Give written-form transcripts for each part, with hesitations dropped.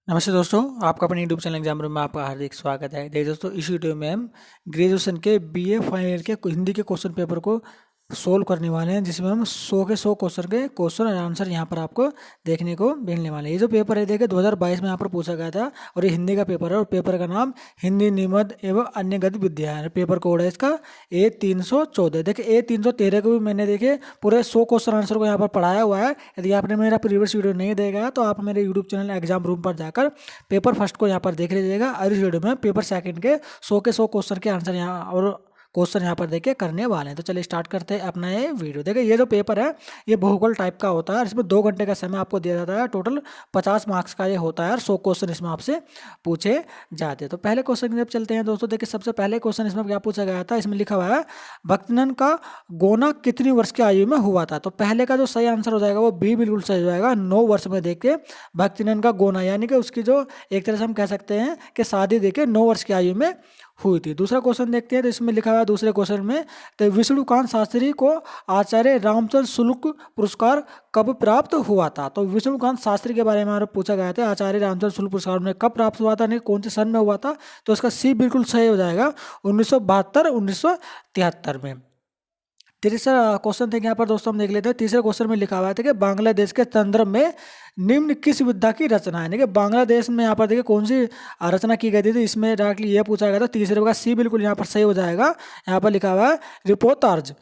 नमस्ते दोस्तों, आपका अपने यूट्यूब चैनल एग्जाम रूम में आपका हार्दिक स्वागत है। देखिए दोस्तों, इस वीडियो में हम ग्रेजुएशन के बीए फाइनल ईयर के हिंदी के क्वेश्चन पेपर को सोल्व करने वाले हैं, जिसमें हम 100 के 100 क्वेश्चन और आंसर यहाँ पर आपको देखने को मिलने वाले हैं। ये जो पेपर है देखिए 2022 में यहाँ पर पूछा गया था और ये हिंदी का पेपर है और पेपर का नाम हिंदी निबंध एवं अन्य गद्य विद्या है। पेपर कोड है इसका A314। देखिए A313 को भी मैंने देखे पूरे 100 क्वेश्चन आंसर को यहाँ पर पढ़ाया हुआ है। यदि आपने मेरा प्रीवियस वीडियो नहीं देखा है तो आप मेरे यूट्यूब चैनल एग्जाम रूम पर जाकर पेपर फर्स्ट को यहाँ पर देख लीजिएगा और इस वीडियो में पेपर सेकंड के 100 के 100 क्वेश्चन के आंसर यहाँ और क्वेश्चन यहाँ पर देखिए करने वाले हैं। तो चलिए स्टार्ट करते हैं अपना ये वीडियो। देखिए ये जो पेपर है ये बहुगोल टाइप का होता है। इसमें 2 घंटे का समय आपको दिया जाता है। टोटल 50 मार्क्स का ये होता है और 100 क्वेश्चन इसमें आपसे पूछे जाते हैं। तो पहले क्वेश्चन की तरफ चलते हैं दोस्तों। देखिए सबसे पहले क्वेश्चन इसमें क्या पूछा गया था, इसमें लिखा हुआ है भक्तिनंद का गोना कितनी वर्ष की आयु में हुआ था। तो पहले का जो सही आंसर हो जाएगा वो बी बिल्कुल सही हो जाएगा। 9 वर्ष में देख के भक्तिनंद का गोना यानी कि उसकी जो एक तरह से हम कह सकते हैं कि शादी देके 9 वर्ष की आयु में हुई थी। दूसरा क्वेश्चन देखते हैं। तो इसमें लिखा हुआ है दूसरे क्वेश्चन में, तो विष्णुकांत शास्त्री को आचार्य रामचंद्र शुक्ल पुरस्कार कब प्राप्त हुआ था। तो विष्णुकांत शास्त्री के बारे में हमारा पूछा गया था, आचार्य रामचंद्र शुक्ल पुरस्कार उन्हें कब प्राप्त हुआ था, नहीं कौन से सन में हुआ था। तो इसका सी बिल्कुल सही हो जाएगा 1972-1973 में। तीसरा क्वेश्चन देखें यहाँ पर दोस्तों, हम देख लेते हैं। तीसरे क्वेश्चन में लिखा हुआ था कि बांग्लादेश के चंद्रम में निम्न किस विधा की रचना है। देखिए बांग्लादेश में यहाँ पर देखिए कौन सी रचना की गई थी, तो इसमें डायरेक्टली ये पूछा गया था। तीसरे का सी बिल्कुल यहाँ पर सही हो जाएगा। यहाँ पर लिखा हुआ है रिपोर्टार्ज।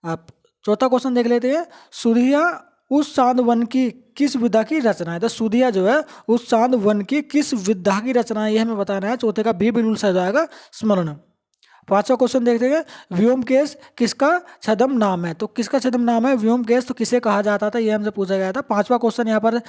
आप चौथा क्वेश्चन देख लेते हैं। सुधिया उस चांद वन की किस विधा की रचना है। तो सुधिया जो है उस चांद वन की किस विधा की रचना है, ये हमें बताना है। चौथे का बी बिल्कुल सही हो जाएगा स्मरण। पांचवा क्वेश्चन देखते हैं। व्योमकेश किसका छद्म नाम है। तो किसका छद्म नाम है व्योमकेश, तो किसे कहा जाता था, ये हमसे पूछा गया था। पांचवा क्वेश्चन यहाँ पर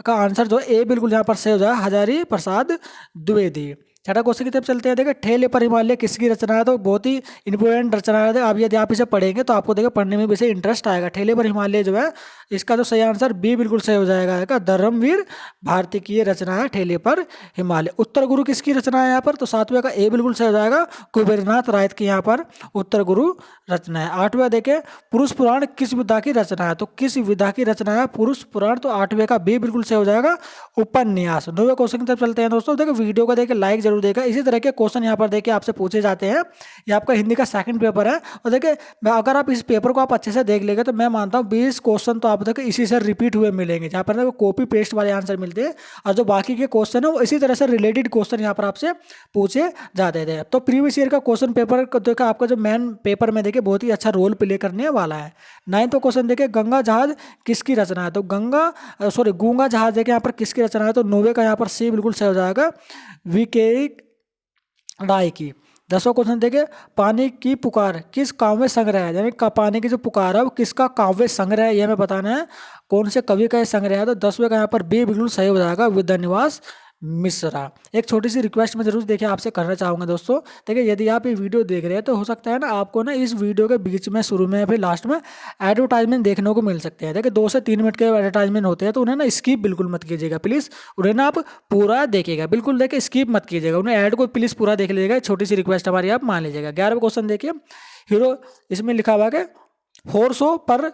का आंसर जो ए बिल्कुल यहाँ पर सही हो जाएगा हजारी प्रसाद द्विवेदी। छठा क्वेश्चन की तरफ चलते हैं। देखिए ठेले पर हिमालय किसकी रचना है। तो बहुत ही इंपॉर्टेंट रचना है। अब यदि आप इसे पढ़ेंगे तो आपको देखिए पढ़ने में भी इसे इंटरेस्ट आएगा। ठेले पर हिमालय जो है इसका जो सही आंसर बी बिल्कुल सही हो जाएगा धर्मवीर भारती की ये रचना है ठेले पर हिमालय। उत्तर गुरु किसकी रचना है यहाँ पर, तो सातवें का ए बिल्कुल सही हो जाएगा कुबेरनाथ रायत की यहाँ पर उत्तर गुरु रचना है। आठवें देखे पुरुष पुराण किस विधा की रचना है। तो किस विधा की रचना है पुरुष पुराण, तो आठवें का बी बिल्कुल सही हो जाएगा उपन्यास। 9वें क्वेश्चन की तरफ चलते हैं दोस्तों। देखो वीडियो को देखे लाइक जरूर देगा। इसी तरह के क्वेश्चन यहाँ पर देखिए आपसे पूछे जाते हैं। ये आपका हिंदी का सेकंड पेपर है और देखिए अगर आप इस पेपर को आप अच्छे से देख लेंगे तो मैं मानता हूँ 20 क्वेश्चन तो आप देखो इसी से रिपीट हुए मिलेंगे, जहाँ पर ना कॉपी पेस्ट वाले आंसर मिलते हैं और जो बाकी के क्वेश्चन है वो इसी तरह से रिलेटेड क्वेश्चन यहाँ पर आपसे पूछे जाते थे। तो प्रीवियस ईयर का क्वेश्चन पेपर देखो आपका जो मेन पेपर में देखिए बहुत ही अच्छा रोल प्ले करने वाला है। 9वां क्वेश्चन देखिए गंगा जहाज किसकी रचना है। तो गूंगा जहाज देखिए यहाँ पर किसकी रचना है। तो 9वें का यहाँ पर सी बिल्कुल सही हो जाएगा वीके राय की। 10वां क्वेश्चन देखिए पानी की पुकार किस काव्य संग्रह है, यानी पानी की जो पुकार है वो किसका काव्य संग्रह है, ये हमें बताना है कौन से कवि का ये संग्रह है। तो 10वें का यहाँ पर बी बिल्कुल सही हो जाएगा विद्यानिवास मिश्रा। एक छोटी सी रिक्वेस्ट मैं जरूर देखिए आपसे करना चाहूँगा दोस्तों। देखिए यदि आप ये वीडियो देख रहे हैं तो हो सकता है ना आपको ना इस वीडियो के बीच में शुरू में या फिर लास्ट में एडवर्टाइजमेंट देखने को मिल सकते हैं। देखिए 2 से 3 मिनट के एडवर्टाइजमेंट होते हैं तो उन्हें ना स्किप बिल्कुल मत कीजिएगा प्लीज़। उन्हें ना आप पूरा देखिएगा, बिल्कुल देखिए स्किप मत कीजिएगा, उन्हें ऐड को प्लीज़ पूरा देख लीजिएगा। छोटी सी रिक्वेस्ट हमारी आप मान लीजिएगा। 11वां क्वेश्चन देखिए हीरो, इसमें लिखा हुआ है हॉर्सों पर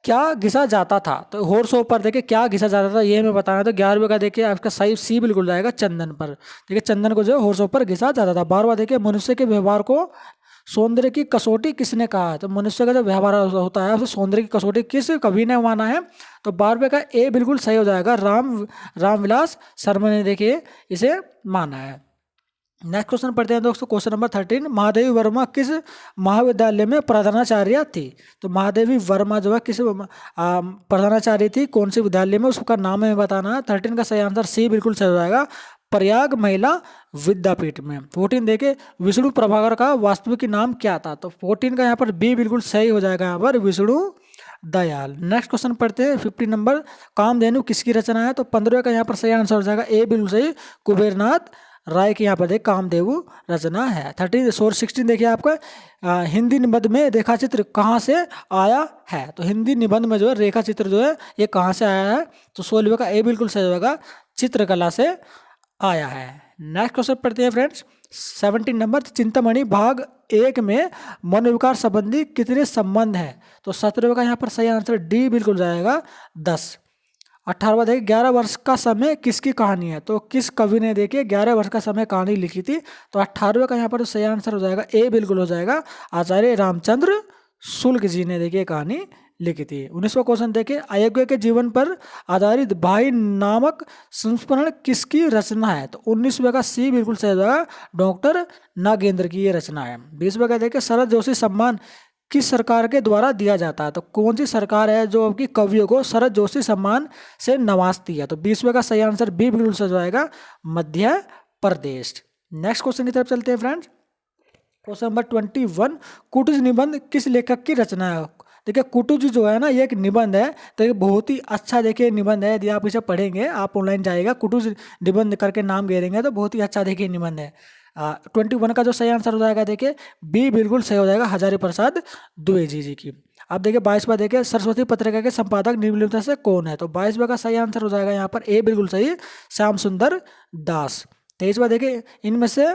क्या घिसा जाता था। तो हॉर्सों पर देखिए क्या घिसा जाता था ये हमें बताना है। तो 11वें का देखिए आपका सही सी बिल्कुल जाएगा चंदन पर। देखिए चंदन को जो है हॉर्सों पर घिसा जाता था। 12वां देखिए मनुष्य के व्यवहार को सौंदर्य की कसौटी किसने कहा है। तो मनुष्य का जो व्यवहार होता है उसे सौंदर्य की कसौटी किस कवि ने माना है। तो 12वें का ए बिल्कुल सही हो जाएगा रामविलास शर्मा ने देखिए इसे माना है। नेक्स्ट क्वेश्चन पढ़ते हैं दोस्तों। क्वेश्चन नंबर 13, महादेवी वर्मा किस महाविद्यालय में प्रधानाचार्य थी। तो महादेवी वर्मा जो है किस प्रधानाचार्य थी, कौन से विद्यालय में, उसका नाम हमें बताना है। 13 का सही आंसर सी बिल्कुल सही हो जाएगा प्रयाग महिला विद्यापीठ में। 14 देखे विष्णु प्रभाकर का वास्तविक नाम क्या था। तो 14 का यहाँ पर बी बिल्कुल सही हो जाएगा यहाँ पर विष्णु दयाल। नेक्स्ट क्वेश्चन पढ़ते हैं 15 नंबर, कामधेनु किसकी रचना है। तो 15 का यहाँ पर सही आंसर हो जाएगा ए बिल्कुल सही कुबेरनाथ राय की यहाँ पर देख कामदेव रचना है। 16 देखिए आपका हिंदी निबंध में रेखा चित्र कहाँ से आया है। तो हिंदी निबंध में जो है रेखा चित्र जो है ये कहाँ से आया है। तो 16वें का ए बिल्कुल सही होगा चित्रकला से आया है। नेक्स्ट क्वेश्चन पढ़ते हैं फ्रेंड्स 17 नंबर, चिंतामणि भाग 1 में मनोविकार संबंधी कितने संबंध हैं। तो 17वें का यहाँ पर सही आंसर डी बिल्कुल जाएगा 10। 18वां देखिए 11 वर्ष का समय किसकी कहानी है, तो किस कवि ने देखिए 11 वर्ष का समय कहानी लिखी थी, तो 18वें का यहाँ पर सही आंसर हो जाएगा ए बिल्कुल हो जाएगा, आचार्य रामचंद्र शुक्ल जी ने देखिए कहानी लिखी थी। 19वां क्वेश्चन देखिए अयोग्य के जीवन पर आधारित भाई नामक संस्मरण किसकी रचना है, तो 19वें का सी बिल्कुल सही हो जाएगा, डॉक्टर नागेंद्र की ये रचना है। 20वें का देखिए शरद जोशी सम्मान किस सरकार के द्वारा दिया जाता है, तो कौन सी सरकार है जो आपकी कवियों को शरद जोशी सम्मान से नवाजती है, तो 20वें का सही आंसर बी बिल्कुल सही हो जाएगा, मध्य प्रदेश। नेक्स्ट क्वेश्चन की तरफ चलते हैं फ्रेंड्स। क्वेश्चन नंबर 21, कुटुज निबंध किस लेखक की रचना है। देखिए कुटुज जो है ना ये एक निबंध है, तो ये बहुत ही अच्छा देखिए निबंध है, यदि आप इसे पढ़ेंगे, आप ऑनलाइन जाएगा कुटुज निबंध करके नाम घेरेंगे तो बहुत ही अच्छा देखिए निबंध है। 21 का जो सही आंसर हो जाएगा देखिए बी बिल्कुल सही हो जाएगा, हजारी प्रसाद द्विवेदी जी की। अब देखिए 22वां देखिए सरस्वती पत्रिका के संपादक निम्नलिखित से कौन है, तो 22वां का सही आंसर हो जाएगा यहाँ पर ए बिल्कुल सही, श्याम सुंदर दास। 23वां देखिए इनमें से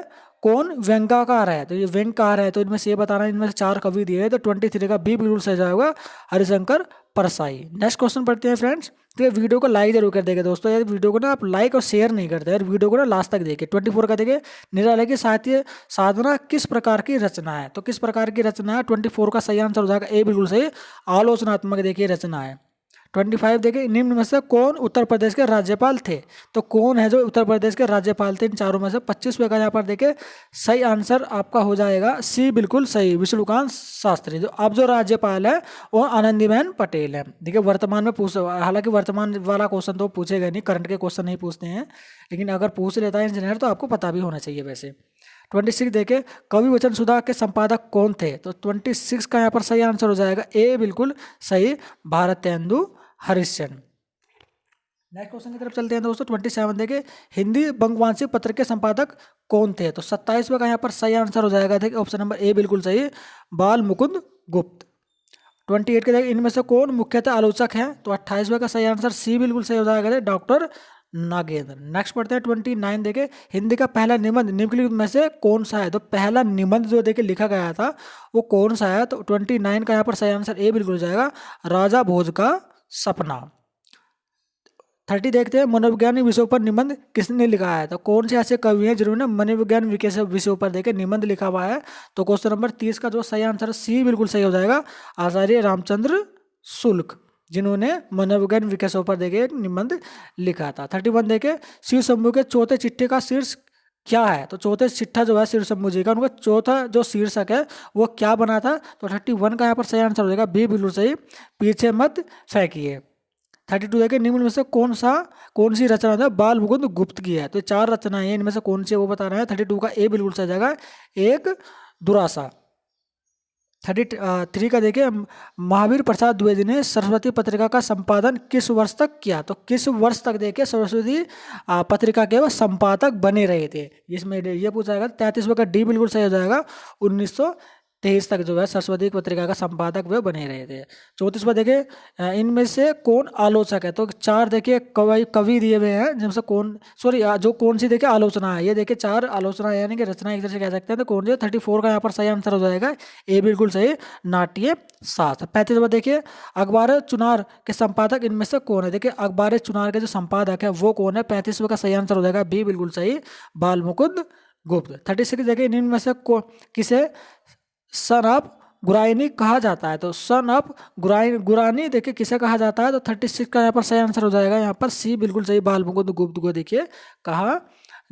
कौन व्यंग्यकार है, तो ये व्यंग्यकार है, तो इनमें से ये बताना, इनमें से 4 कवि दिए हैं, तो 23 का बी बिल्कुल सही जाएगा, हरिशंकर परसाई। नेक्स्ट क्वेश्चन पढ़ते हैं फ्रेंड्स। तो ये वीडियो को लाइक जरूर कर देगा दोस्तों, यार वीडियो को ना आप लाइक और शेयर नहीं करते यार, वीडियो को ना लास्ट तक देखिए। 24 का देखिए निरालय की साहित्य साधना किस प्रकार की रचना है, तो किस प्रकार की रचना है, 24 का सही आंसर हो जाएगा ए बिल्कुल सही, आलोचनात्मक देखिए रचना है। 25 देखिए निम्न में से कौन उत्तर प्रदेश के राज्यपाल थे, तो कौन है जो उत्तर प्रदेश के राज्यपाल थे इन चारों में से। 25वें का यहाँ पर देखिए सही आंसर आपका हो जाएगा सी बिल्कुल सही, विष्णुकांत शास्त्री। जो अब जो राज्यपाल है वो आनंदीबेन पटेल है। देखिए वर्तमान में पूछ, हालांकि वर्तमान वाला क्वेश्चन तो पूछेगा नहीं, करंट के क्वेश्चन नहीं पूछते हैं, लेकिन अगर पूछ लेता है इंजीनियर तो आपको पता भी होना चाहिए वैसे। 26 देखे कवि वचन सुधा के संपादक कौन थे, तो 26 का यहाँ पर सही आंसर हो जाएगा ए बिल्कुल सही, भारतेंदु हरिश्चंद्र। नेक्स्ट क्वेश्चन की तरफ चलते हैं दोस्तों। 27 देखे हिंदी बंगवासी पत्र के संपादक कौन थे, तो 27वें का यहाँ पर सही आंसर हो जाएगा, देखिए ऑप्शन नंबर ए बिल्कुल सही, बाल मुकुंद गुप्त। 28 के देखिए इनमें से कौन मुख्यतः आलोचक हैं, तो 28वें का सही आंसर सी बिल्कुल सही हो जाएगा, डॉक्टर नागेंद्र। नेक्स्ट पढ़ते हैं 29 देखे हिंदी का पहला निबंध निम्नलिखित में से कौन सा है, तो पहला निबंध जो देखे लिखा गया था वो कौन सा है, तो 29 का यहाँ पर सही आंसर ए बिल्कुल हो जाएगा, राजा भोज का सपना। 30 देखते हैं मनोविज्ञान विषयों पर निबंध किसने लिखा है, तो कौन से ऐसे कवि हैं जिन्होंने मनोविज्ञान विषयों पर देखे निबंध लिखा हुआ है, तो क्वेश्चन नंबर 30 का जो सही आंसर है सी बिल्कुल सही हो जाएगा, आचार्य रामचंद्र शुक्ल, जिन्होंने मनोविज्ञान विषयों पर देखे निबंध लिखा था। 31 देखे शिव शंभू के चौथे चिट्ठे का शीर्ष क्या है, तो चौथे चिट्ठा जो है शिव शंभू जी का, उनका चौथा जो शीर्षक है वो क्या बना था, तो 31 का यहाँ पर सही आंसर हो जाएगा बी बिल्कुल सही, पीछे मत फेंकिए। 32 देखिए निम्न में से कौन सी रचना है बाल मुकुंद गुप्त की है, तो 4 रचनाएं हैं, इनमें से कौन सी है वो बता रहे हैं। 32 का ए बिल्कुल सही जाएगा, एक दुरासा। 33 का देखिए महावीर प्रसाद द्विवेदी ने सरस्वती पत्रिका का संपादन किस वर्ष तक किया, तो किस वर्ष तक देखिए सरस्वती पत्रिका के वो संपादक बने रहे थे, इसमें ये पूछा जाएगा। 33वें का डी बिल्कुल सही हो जाएगा, 1923 तक जो है सरस्वती पत्रिका का संपादक वे बने रहे थे। 34वां देखिए इनमें से कौन आलोचक है, तो 4 देखिए कवि दिए हुए हैं, जिनमें से कौन सी देखिए आलोचना है, ये देखिए 4 आलोचना यानी कि रचना एक तरह से कह सकते हैं, तो कौन सी। 34 का यहाँ पर सही आंसर हो जाएगा ए बिल्कुल सही, नाट्य शास्त्र। 35वां देखिए अखबार चुनार के संपादक इनमें से कौन है, देखिए अखबार चुनार के जो संपादक है वो कौन है। 35वें का सही आंसर हो जाएगा बी बिल्कुल सही, बाल मुकुंद गुप्त। 36 देखिए इनमें में से किसे सन ऑफ गुराइनी कहा जाता है, तो सन ऑफ गुरानी देखिए किसे कहा जाता है, तो 36 का यहाँ पर सही आंसर हो जाएगा, यहाँ पर सी बिल्कुल सही, बाल मुकुंद गुप्त को देखिए कहा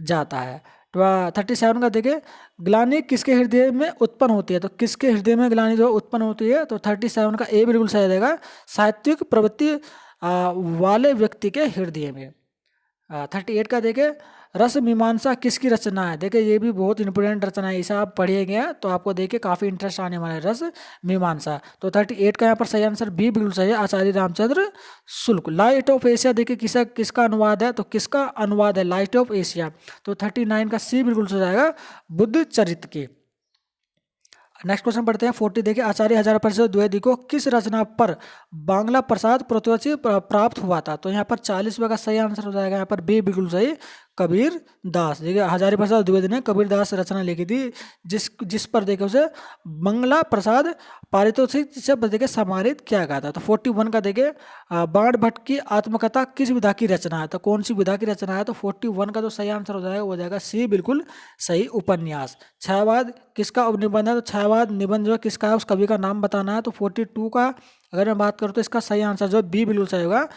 जाता है। तो 37 का देखिए ग्लानि किसके हृदय में उत्पन्न होती है, तो किसके हृदय में ग्लानि जो उत्पन्न होती है, तो 37 का ए बिल्कुल सही रहेगा, साहित्यिक प्रवृत्ति वाले व्यक्ति के हृदय में। 38 का देखिए रस मीमांसा किसकी रचना है, देखिए ये भी बहुत इंपॉर्टेंट रचना है, इसे आप पढ़िएगा तो आपको देखिए काफी इंटरेस्ट आने वाला है, रस मीमांसा। तो 38 का यहाँ पर सही आंसर बी बिल्कुल सही है, आचार्य Ramchandra Shukla. Light of Asia देखिए किसका अनुवाद है, तो किसका अनुवाद है लाइट ऑफ एशिया, तो 39 का सी बिल्कुल सही जाएगा, बुद्ध चरित्र की। नेक्स्ट क्वेश्चन पढ़ते हैं 40 देखिए आचार्य हजारा प्रसाद द्विवेदी को किस रचना पर बांग्ला प्रसाद प्रोत्साहन प्राप्त हुआ था, तो यहाँ पर 40वें का सही आंसर हो जाएगा यहाँ पर बी बिल्कुल सही, कबीर दास। देखिए हजारी प्रसाद द्विवेदी ने कबीर दास रचना लिखी थी, जिस पर देखिए उसे बंगला प्रसाद पारितोषिक से देखिए सम्मानित किया गया था। तो 41 का देखिए बाण भट्ट की आत्मकथा किस विधा की रचना है, तो कौन सी विधा की रचना है, तो 41 का जो सही आंसर हो जाएगा वो हो जाएगा सी, बिल्कुल सही, उपन्यास। छायावाद किसका उपनिबंध है, तो छायावाद निबंध जो है किसका है, उस कवि का नाम बताना है। तो 42 का अगर मैं बात करूँ तो इसका सही आंसर जो है बी, बिल्कुल सही होगा,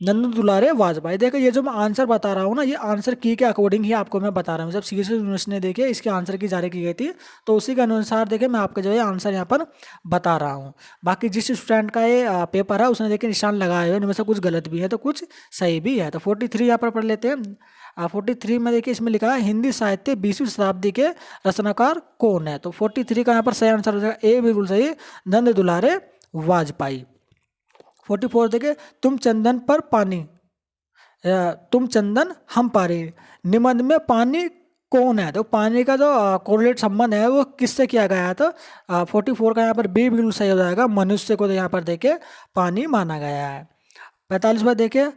नंद दुलारे वाजपेयी। देखिए ये जो मैं आंसर बता रहा हूँ ना, ये आंसर की के अकॉर्डिंग ही आपको मैं बता रहा हूँ। जब सीएस यूनिवर्सिटी ने देखिए इसके आंसर की जारी की गई थी, तो उसी के अनुसार देखिए मैं आपका जो है आंसर यहाँ पर बता रहा हूँ। बाकी जिस स्टूडेंट का ये पेपर है उसने देखिए निशान लगाए हुए, इनमें से कुछ गलत भी है तो कुछ सही भी है। तो 43 यहाँ पर पढ़ लेते हैं। 43 में देखिए इसमें लिखा है हिंदी साहित्य 20वीं शताब्दी के रचनाकार कौन है, तो 43 का यहाँ पर सही आंसर हो जाएगा ए, बिल्कुल सही, नंद दुलारे वाजपेयी। 44 देखिए तुम चंदन पर पानी, तुम चंदन हम पानी, निबंध में पानी कौन है, तो पानी का जो कोरिलेट संबंध है वो किससे किया गया है, तो 44 का यहाँ पर बी, बिल्कुल सही हो जाएगा, मनुष्य को तो यहाँ पर देखिए पानी माना गया है। 45 में देखिए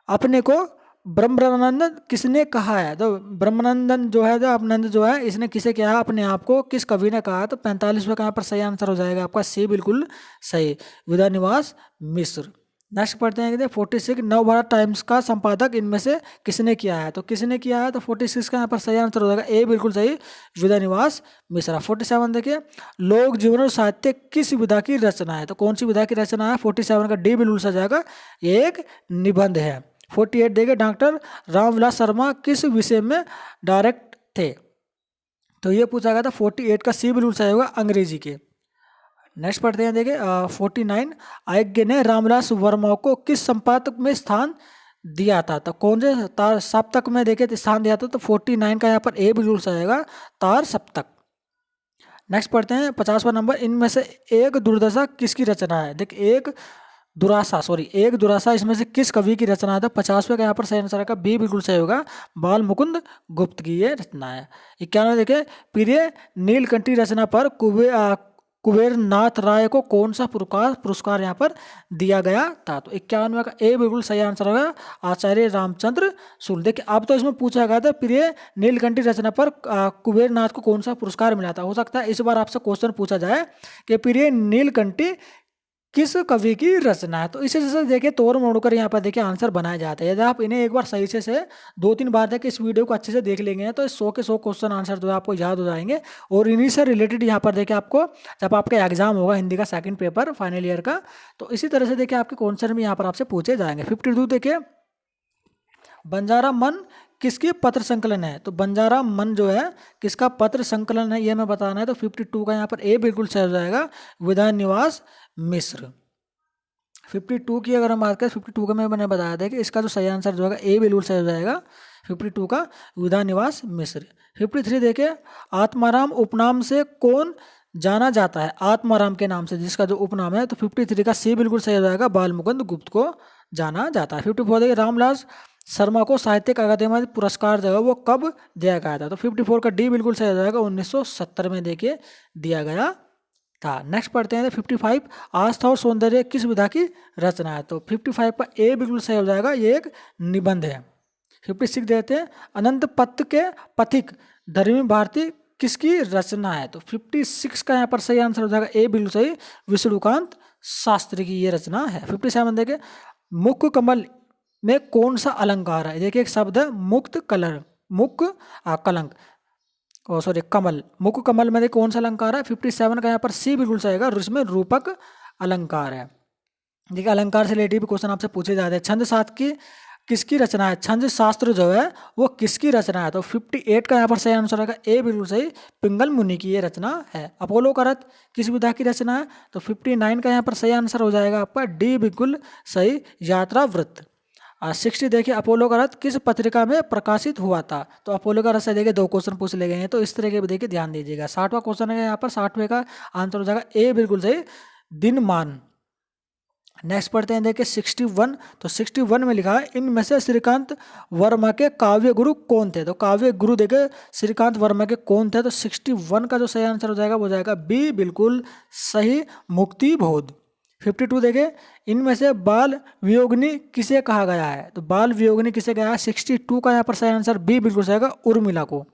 अपने को ब्रह्मानंद किसने कहा है, तो ब्रह्मानंदन जो है, जो अपनंद जो है, इसने किसे कहा है, अपने आप को किस कवि ने कहा, तो 45वें का यहाँ पर सही आंसर हो जाएगा आपका सी, बिल्कुल सही, विद्यानिवास मिश्र। नेक्स्ट पढ़ते हैं कि 46 नवभारत टाइम्स का संपादक इनमें से किसने किया है, तो किसने किया है, तो 46 का यहाँ पर सही आंसर हो जाएगा ए, बिल्कुल सही, विद्यानिवास मिश्रा। 47 देखिए लोक जीवन और साहित्य किस विधा की रचना है, तो कौन सी विधा की रचना है, 47 का डी, बिल्कुल सही जाएगा, एक निबंध है। 48 देखिए डॉक्टर रामविलास शर्मा किस विषय में डायरेक्ट थे, तो ये पूछा गया था। 48 का सी, बिल्कुल सही होगा, अंग्रेजी के। नेक्स्ट पढ़ते हैं देखिए 49 आज्ञ ने रामविलास वर्मा को किस संपादक में स्थान दिया था, तो कौन से तार सप्तक में देखिए स्थान दिया था, तो 49 का यहाँ पर ए, बिल्कुल सही आएगा, तार सप्तक। नेक्स्ट पढ़ते हैं 50वां नंबर, इनमें से एक दुर्दशा किसकी रचना है, देखिए एक दुरासा इसमें से किस कवि की रचना है, तो 50वें का यहाँ पर सही आंसर का बी, बिल्कुल सही होगा, बाल मुकुंद गुप्त की ये रचना है। 91 देखिए प्रिय नीलकंठी रचना पर कुबेरनाथ राय को कौन सा पुरस्कार यहाँ पर दिया गया था, तो 91 का ए, बिल्कुल सही आंसर होगा, आचार्य रामचंद्र शुक्ल। देखिए अब तो इसमें पूछा गया था प्रिय नीलकंठी रचना पर कुबेरनाथ को कौन सा पुरस्कार मिला था, हो सकता है इस बार आपसे क्वेश्चन पूछा जाए कि प्रिय नीलकंठी किस कवि की रचना है, तो इसे जैसे देखिए तोड़ मोड़ कर यहाँ पर देखिए आंसर बनाए जाते हैं। यदि आप इन्हें एक बार सही से 2-3 बार तक इस वीडियो को अच्छे से देख लेंगे तो 100 के 100 क्वेश्चन आंसर जो है आपको याद हो जाएंगे। और इन्हीं से रिलेटेड यहाँ पर देखिए आपको जब आपका एग्जाम होगा हिंदी का सेकंड पेपर फाइनल ईयर का, तो इसी तरह से देखिए आपके क्वेश्चन भी यहाँ पर आपसे पूछे जाएंगे। 52 देखिए बंजारा मन किसकी पत्र संकलन है, तो बंजारा मन जो है किसका पत्र संकलन है ये मैं बताना है, तो 52 का यहाँ पर ए, बिल्कुल सही हो जाएगा, विद्यानिवास मिश्र। 52 की अगर हम बात करें 52 का मैंने बताया था कि इसका जो सही आंसर जो है ए, बिल्कुल सही हो जाएगा, 52 का विद्यानिवास मिश्र। 53 देखिए आत्माराम उपनाम से कौन जाना जाता है, आत्माराम के नाम से जिसका जो उपनाम है, तो 53 का सी, बिल्कुल सही हो जाएगा, बाल मुकुंद गुप्त को जाना जाता है। 54 देखिए रामविलास शर्मा को साहित्यिक अकादमी पुरस्कार जो है वो कब दिया गया था, तो 54 का डी, बिल्कुल सही हो जाएगा, 1970 में देखिए दिया गया था। नेक्स्ट पढ़ते हैं 55 आस्था और सौंदर्य किस विधा की रचना है, तो 55 का ए, बिल्कुल सही हो जाएगा, ये एक निबंध है। 56 देते हैं अनंत पथ के पथिक धर्मी भारती किसकी रचना है, तो 56 का यहाँ पर सही आंसर हो जाएगा ए, बिल्कुल सही, विष्णुकांत शास्त्री की ये रचना है। 57 देखिए मुख कमल में कौन सा अलंकार है, देखिए एक शब्द है मुक्त कलर, कलंक कमल, मुख कमल में कौन सा अलंकार है, 57 का यहाँ पर सी, बिल्कुल सही है, इसमें रूपक अलंकार है। देखिए अलंकार से रिलेटेड भी क्वेश्चन आपसे पूछे जाते हैं। छंद शास्त्र की किसकी रचना है, छंद शास्त्र जो है वो किसकी रचना है, तो 58 का यहाँ पर सही आंसर आएगा ए, बिल्कुल सही, पिंगल मुनि की ये रचना है। अपोलो का रथ किस विधा की रचना है, तो 59 का यहाँ पर सही आंसर हो जाएगा आपका डी, बिल्कुल सही, यात्रा वृत्त। 60 देखिए अपोलो का रथ किस पत्रिका में प्रकाशित हुआ था, तो अपोलो का रथ से देखिए 2 क्वेश्चन पूछ ले गए हैं, तो इस तरह के देखिए ध्यान दीजिएगा। 60वां क्वेश्चन है यहाँ पर, 60वें का आंसर हो जाएगा ए, बिल्कुल सही, दिनमान। नेक्स्ट पढ़ते हैं देखिए 61, तो 61 में लिखा है इनमें से श्रीकांत वर्मा के काव्य गुरु कौन थे, तो काव्य गुरु देखिए श्रीकांत वर्मा के कौन थे, तो 61 का जो सही आंसर हो जाएगा वो जाएगा बी, बिल्कुल सही, मुक्ति बोध। 52 देखे, इनमें से बाल वियोगिनी किसे कहा गया है? तो बाल वियोगिनी किसे कहा है? 62 का यहाँ पर सही आंसर बी बिल्कुल सही होगा, उर्मिला को।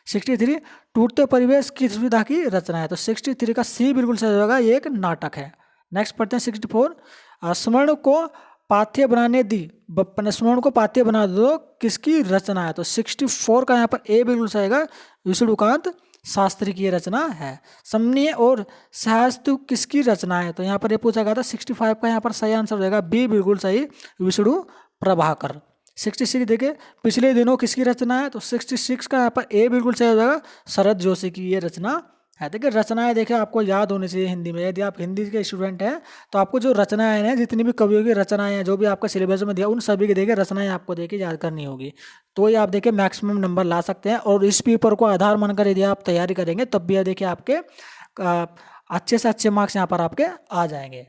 63 टूटते परिवेश किस विधा की रचना है? तो 63 का सी बिल्कुल सही होगा, ये एक नाटक है। नेक्स्ट पढ़ते हैं 64, स्वर्ण को पाथ्य बनाने दी, स्वर्ण को पाथ्य बना दो किसकी रचना है? तो 64 का यहाँ पर ए बिल्कुल सही होगा, विष्णुकांत शास्त्री की रचना है। समनीय और सहस्त्र किसकी रचना है? तो यहाँ पर ये पूछा गया था। 65 का यहाँ पर सही आंसर हो जाएगा बी बिल्कुल सही, विष्णु प्रभाकर। 66 देखिए, पिछले दिनों किसकी रचना है? तो 66 का यहाँ पर ए बिल्कुल सही हो जाएगा, शरद जोशी की ये रचना है। देखिए रचनाएं देखिए आपको याद होनी चाहिए हिंदी में, यदि आप हिंदी के स्टूडेंट हैं तो आपको जो रचनाएं हैं, जितनी भी कवियों की रचनाएं हैं, जो भी आपका सिलेबस में दिया, उन सभी की देखिए रचनाएं आपको देखिए याद करनी होगी, तो ये आप देखिए मैक्सिमम नंबर ला सकते हैं। और इस पेपर को आधार मानकर यदि आप तैयारी करेंगे तब भी देखिए आपके अच्छे से अच्छे मार्क्स यहाँ पर आपके आ जाएंगे।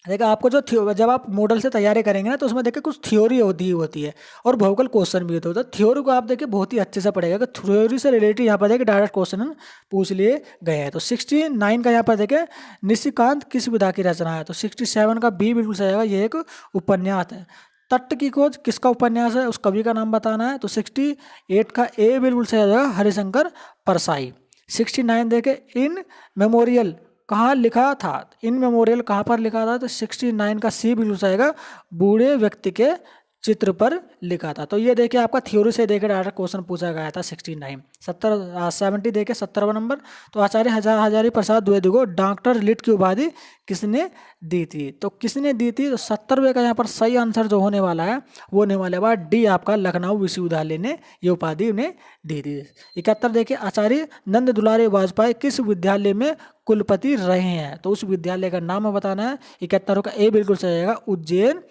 देखिए आपको जो जब आप मॉडल से तैयारी करेंगे ना, तो उसमें देखिए कुछ थ्योरी होती है और भौतिक क्वेश्चन भी होते हैं। तो थ्योरी को आप देखिए बहुत ही अच्छे से पढ़ेगा कि थ्योरी से रिलेटेड यहाँ पर देखिए डायरेक्ट क्वेश्चन पूछ लिए गए हैं। तो 69 का यहाँ पर देखिए, निशिकांत किस विधा की रचना है? तो 67 का बी बिल्कुल सही होगा, ये एक उपन्यास है। तट की खोज किसका उपन्यास है? उस कवि का नाम बताना है। तो 68 का ए बिल्कुल सही होगा, हरिशंकर परसाई। 69 देखे, इन मेमोरियल कहाँ लिखा था? इन मेमोरियल कहाँ पर लिखा था? तो 69 का सी बिल्कुल आएगा, बूढ़े व्यक्ति के चित्र पर लिखा था। तो ये देखिए आपका थ्योरी से देखिए डायरेक्ट क्वेश्चन पूछा गया था। 70 देखे 70वां नंबर। तो आचार्य हजारी प्रसाद द्विवेदी को डॉक्टर लिट की उपाधि किसने दी थी? तो किसने दी थी? तो 70वें का यहाँ पर सही आंसर जो होने वाला है वो होने वाले बाद डी, आपका लखनऊ विश्वविद्यालय ने ये उपाधि उन्हें दी थी। 71 देखिए, आचार्य नंद दुलारे वाजपेयी किस विद्यालय में कुलपति रहे हैं? तो उस विद्यालय का नाम बताना है। 71 का ए बिल्कुल सही आएगा, उज्जैन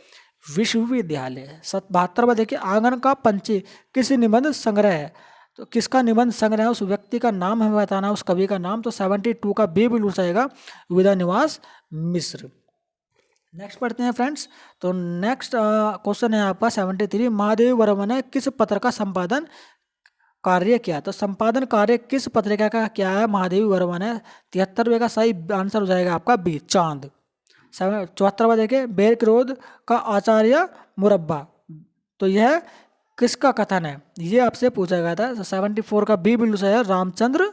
विश्वविद्यालय। 72 देखिए, आंगन का पंछी किस निबंध संग्रह है? तो किसका निबंध संग्रह है? उस व्यक्ति का नाम हमें बताना, उस कवि का नाम। तो 72 का बी बिल्कुल सही आएगा, विद्या निवास मिश्र। नेक्स्ट पढ़ते हैं फ्रेंड्स। तो नेक्स्ट क्वेश्चन है आपका 73, महादेव वर्मा ने किस पत्र का संपादन कार्य किया? तो संपादन कार्य किस पत्रिका का क्या है महादेवी वर्मा ने? 73वें का सही आंसर हो जाएगा आपका बी, चांद। 74वां देखें, बेर क्रोध का आचार्य मुरब्बा, तो यह किसका कथन है? ये आपसे पूछा गया था। 74 का बी बिल्कुल सही है, रामचंद्र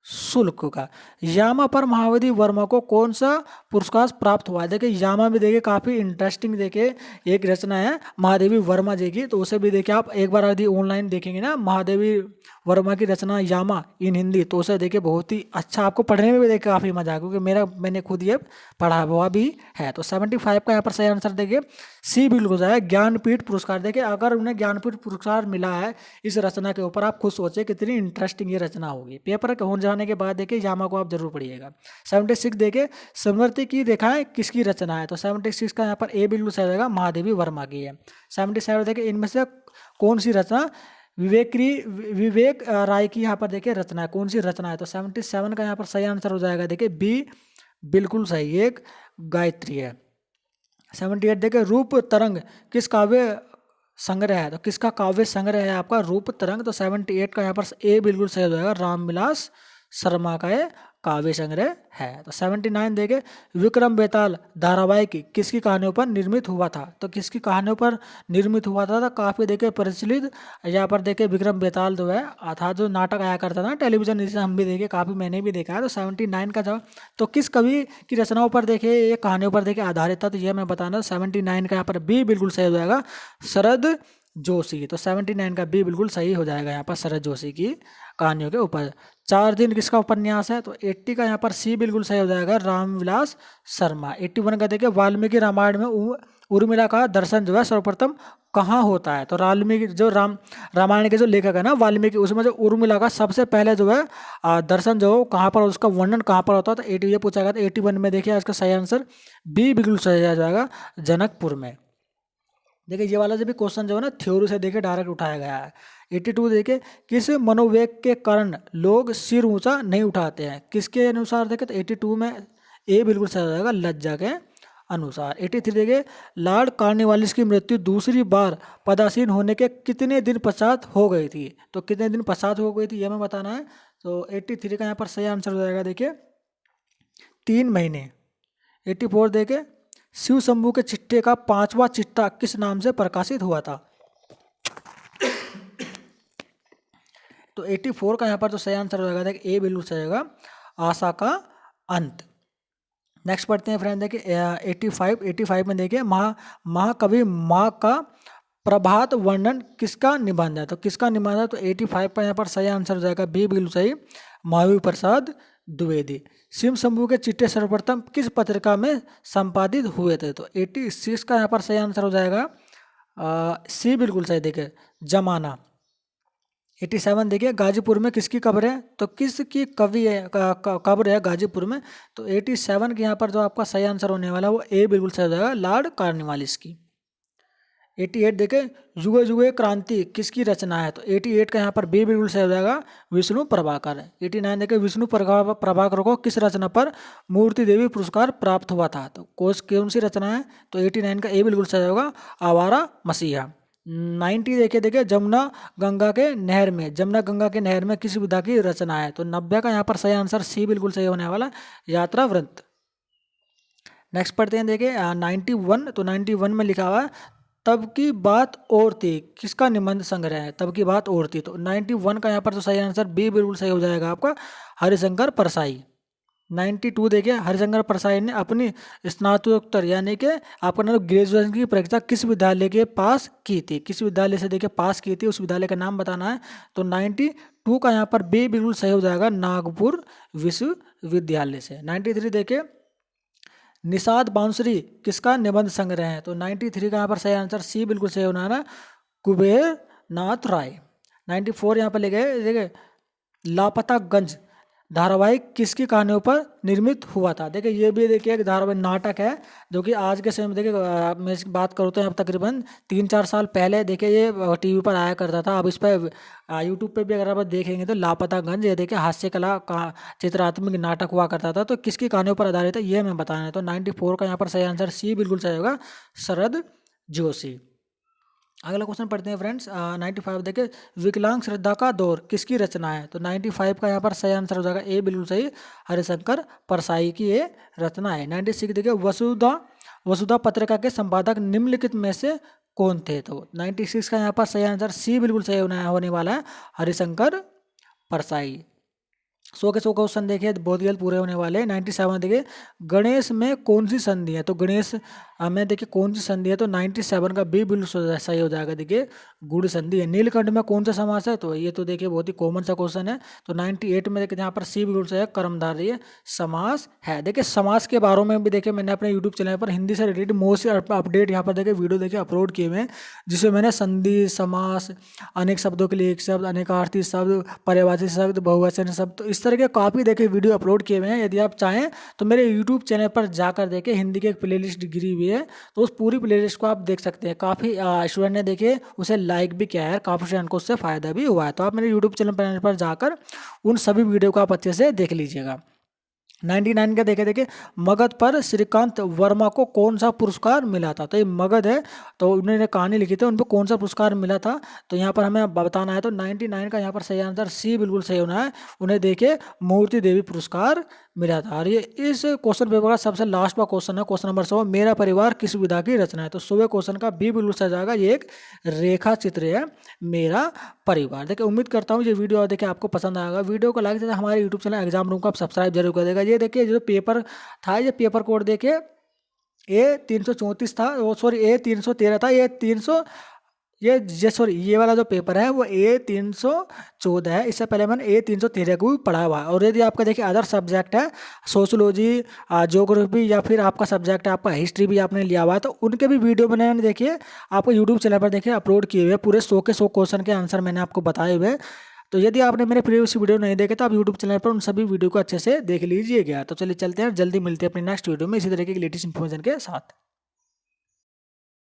शुल्क का। यामा पर महादेवी वर्मा को कौन सा पुरस्कार प्राप्त हुआ है? देखिए यामा भी देखिए काफी इंटरेस्टिंग देखिए एक रचना है महादेवी वर्मा जी की, तो उसे भी देखिए आप एक बार यदि ऑनलाइन देखेंगे ना महादेवी वर्मा की रचना यामा इन हिंदी, तो उसे देखिए बहुत ही अच्छा, आपको पढ़ने में भी देखिए काफी मजा आएगा, क्योंकि मैंने खुद ये पढ़ा हुआ भी है। तो 75 का यहाँ पर सही आंसर देखिए सी बिल्कुल हो जाए, ज्ञानपीठ पुरस्कार। देखिए अगर उन्हें ज्ञानपीठ पुरस्कार मिला है इस रचना के ऊपर, आप खुद सोचे कितनी इंटरेस्टिंग ये रचना होगी। पेपर हो जाने के बाद देखिए यामा को आप जरूर पढ़िएगा। 76 देखिए, समृद्धि की रेखाएं किसकी रचना है? तो 76 का यहाँ पर ए बिल्कुल सही रहेगा, महादेवी वर्मा की है। 77 देखिए, इनमें से कौन सी रचना विवेक राय की यहाँ पर देखिए रचना है, कौन सी रचना है? तो 77 का यहाँ पर सही आंसर हो जाएगा देखिए बी बिल्कुल सही, एक गायत्री है। 78 देखिए, रूप तरंग किस काव्य संग्रह है? तो किसका काव्य संग्रह है आपका? रूप तरंग। तो 78 का यहाँ पर ए बिल्कुल सही हो जाएगा, रामविलास शर्मा का ये काव्य संग्रह है। तो 79 देखे, विक्रम बेताल धारावाहिक किसकी कहानियों पर निर्मित हुआ था? तो किसकी कहानियों पर निर्मित हुआ था? तो काफी देखे प्रचलित यहाँ पर देखे विक्रम बेताल जो है था, जो नाटक आया करता था टेलीविजन, जिसे हम भी देखे, काफी मैंने भी देखा है। तो 79 का जवाब, तो किस कवि की रचनाओं पर देखे, ये कहानियों पर देखे आधारित था, तो यह मैं बताना। 79 का यहाँ पर बी बिल्कुल सही हो जाएगा, शरद जोशी। तो 79 का बी बिल्कुल सही हो जाएगा यहाँ पर, शरद जोशी की कहानियों के ऊपर। 4 दिन किसका उपन्यास है? तो 80 का यहाँ पर सी बिल्कुल सही हो जाएगा, रामविलास शर्मा। 81 का देखिए, वाल्मीकि रामायण में उर्मिला का दर्शन जो है सर्वप्रथम कहाँ होता है? तो वाल्मीकि जो रामायण के जो लेखक है ना वाल्मीकि, उसमें जो उर्मिला का सबसे पहले जो है दर्शन जो कहाँ पर, उसका वर्णन कहाँ पर होता है? तो 80 ये पूछा गया था। 81 में देखिए इसका सही आंसर बी बिल्कुल सही आ जाएगा, जनकपुर में। देखिए ये वाला जो भी क्वेश्चन जो है ना थ्योरी से देखिए डायरेक्ट उठाया गया है। 82 देखिए, किस मनोवेग के कारण लोग सिर ऊंचा नहीं उठाते हैं? किसके अनुसार देखे? तो 82 में ए बिल्कुल सही हो जाएगा, लज्जा के अनुसार। 83 देखिए, लॉर्ड कॉर्नवालिस की मृत्यु दूसरी बार पदासीन होने के कितने दिन पश्चात हो गई थी? तो कितने दिन पश्चात हो गई थी ये हमें बताना है। तो 83 का यहाँ पर सही आंसर हो जाएगा देखिए 3 महीने। 84 देखे, शिव शंभू के चिट्ठे का 5वां चिट्ठा किस नाम से प्रकाशित हुआ था? तो 84 का यहाँ पर तो सही आंसर हो जाएगा, देखिए ए बिल्कुल सही होगा, आशा का अंत। नेक्स्ट पढ़ते हैं फ्रेंड, देखिए 85 में देखिए महाकवि माँ का प्रभात वर्णन किसका निबंध है? तो किसका निबंध है? तो 85 का यहाँ पर सही आंसर हो जाएगा बी बिल्कुल सही, महावीर प्रसाद द्विवेदी। शिव शंभू के चिट्ठे सर्वप्रथम किस पत्रिका में संपादित हुए थे? तो 86 का यहाँ पर सही आंसर हो जाएगा सी बिल्कुल सही, देखिए जमाना। 87 देखिए गाजीपुर में किसकी कब्र है? तो किसकी कवि है कब्र है गाजीपुर में? तो 87 के यहाँ पर जो आपका सही आंसर होने वाला है वो ए बिल्कुल सही हो जाएगा, लॉर्ड कॉर्नवालिस की। 88 देखे युगे युगे क्रांति किसकी रचना है? तो 88 का यहाँ पर बी बिल्कुल सही हो जाएगा, विष्णु प्रभाकर है। 89 देखे विष्णु प्रभाकर को किस रचना पर मूर्ति देवी पुरस्कार प्राप्त हुआ था? तो कौन सी रचना है? तो 89 का ए बिल्कुल सही होगा, आवारा मसीहा। 90 देखे जमुना गंगा के नहर में, जमुना गंगा के नहर में किस विधा की रचना है? तो 90 का यहाँ पर सही आंसर सी बिल्कुल सही होने वाला, यात्रा वृत्त। नेक्स्ट पढ़ते हैं, देखिए 91, तो 91 में लिखा हुआ है तब की बात और थी किसका निबंध संग्रह है? तब की बात और थी। तो 91 का यहाँ पर तो सही आंसर बी बिल्कुल सही हो जाएगा आपका, हरिशंकर परसाई। 92 देखिए हरिशंकर परसाई ने अपनी स्नातकोत्तर यानी कि आपका नाम ग्रेजुएशन की परीक्षा किस विद्यालय के पास की थी? किस विद्यालय से देखिए पास की थी, उस विद्यालय का नाम बताना है। तो 92 का यहाँ पर बी बिल्कुल सही हो जाएगा, नागपुर विश्वविद्यालय से। 93 देखिए निषाद बांसुरी किसका निबंध संग्रह है? तो 93 का यहाँ पर सही आंसर सी बिल्कुल सही होना है ना, कुबेर नाथ राय। 94 यहाँ पर ले गए, देखिए लापतागंज धारावाहिक किसकी कहानियों पर निर्मित हुआ था? देखिए ये भी देखिए एक धारावाहिक नाटक है जो कि आज के समय में देखिए मैं बात करूँ तो अब तकरीबन 3-4 साल पहले देखिए ये टीवी पर आया करता था। अब इस पर यूट्यूब पे भी अगर आप देखेंगे तो लापतागंज, ये देखिए हास्य कला का चित्रात्मक नाटक हुआ करता था। तो किसकी कहानियों पर आधारित है ये मैं बताना है। तो 94 का यहाँ पर सही आंसर सी बिल्कुल सही होगा, शरद जोशी। अगला क्वेश्चन पढ़ते हैं फ्रेंड्स 95 देखिए विकलांग श्रद्धा का दौर किसकी रचना है? तो 95 का यहाँ पर सही आंसर हो जाएगा ए बिल्कुल सही, हरिशंकर परसाई की ये रचना है। 96 देखिए वसुधा पत्रिका के संपादक निम्नलिखित में से कौन थे? तो 96 का यहाँ पर सही आंसर सी बिल्कुल सही होने वाला है, हरिशंकर परसाई। 100 के 100 क्वेश्चन देखिए बहुत जल्द पूरे होने वाले हैं। 97 देखिए गणेश में कौन सी संधि है? तो गणेश में देखिए कौन सी संधि है? तो 97 का बी बिल्कुल सही हो जाएगा, देखिए गुड़ संधि है। नीलकंठ में कौन सा समास है? तो ये तो देखिए बहुत ही कॉमन सा क्वेश्चन है। तो 98 में देखिए यहाँ पर सी बिल्कुल सही है, कर्मधारय समास है। देखिए समास के बारे में भी देखिए मैंने अपने यूट्यूब चैनल पर हिंदी से रिलेटेड मोस्ट अपडेट यहाँ पर देखिए वीडियो देखिए अपलोड किए हुए हैं, जिसमें मैंने संधि, समास, अनेक शब्दों के लिए एक शब्द, अनेकार्थी शब्द, पर्यायवाची शब्द, बहुवचन शब्द, तो इस तरह के काफ़ी देखिए वीडियो अपलोड किए हुए हैं। यदि आप चाहें तो मेरे यूट्यूब चैनल पर जाकर देखिए हिंदी की एक प्लेलिस्ट गिरी हुई है, तो उस पूरी प्लेलिस्ट को आप देख सकते हैं। काफ़ी स्टूडेंट ने देखे उसे लाइक भी किया है, काफ़ी स्टूडेंट को उससे फ़ायदा भी हुआ है। तो आप मेरे यूट्यूब चैनल पर जाकर उन सभी वीडियो को आप अच्छे से देख लीजिएगा। 99 का देखिए मगध पर श्रीकांत वर्मा को कौन सा पुरस्कार मिला था? तो ये मगध है, तो उन्होंने कहानी लिखी थी, उन पर कौन सा पुरस्कार मिला था? तो यहाँ पर हमें बताना है। तो 99 का यहाँ पर सही आंसर सी बिल्कुल सही होना है, उन्हें देखिए मूर्ति देवी पुरस्कार मिला था। और ये इस क्वेश्चन पेपर का सबसे लास्ट का क्वेश्चन है, क्वेश्चन नंबर 100, मेरा परिवार किस विधा की रचना है? तो 100वें क्वेश्चन का बी बिल्कुल सही जाएगा, ये एक रेखा चित्र है, मेरा परिवार। देखिए उम्मीद करता हूँ ये वीडियो देखिए आपको पसंद आएगा। वीडियो को लाइक देना, हमारे यूट्यूब चैनल एग्जाम रूम को आप सब्सक्राइब जरूर कर देगा। ये देखिए जो पेपर था, ये पेपर कोड देखिए A334 था, सॉरी A313 था, ये वाला जो पेपर है वो A314 है। इससे पहले मैंने A313 को भी पढ़ा हुआ है। और यदि आपका देखिए अदर सब्जेक्ट है, सोशोलॉजी, ज्योग्राफी या फिर आपका सब्जेक्ट है आपका हिस्ट्री भी आपने लिया हुआ है, तो उनके भी वीडियो मैंने देखिए आपको यूट्यूब चैनल पर देखिए अपलोड किए हुए, पूरे 100 के 100 क्वेश्चन के आंसर मैंने आपको बताए हुए। तो यदि आपने मेरे प्रीवियस वीडियो नहीं देखे तो आप यूट्यूब चैनल पर उन सभी वीडियो को अच्छे से देख लीजिएगा। तो चलिए चलते हैं, जल्दी मिलते हैं अपनी नेक्स्ट वीडियो में इसी तरह की लेटेस्ट इन्फॉर्मेशन के साथ।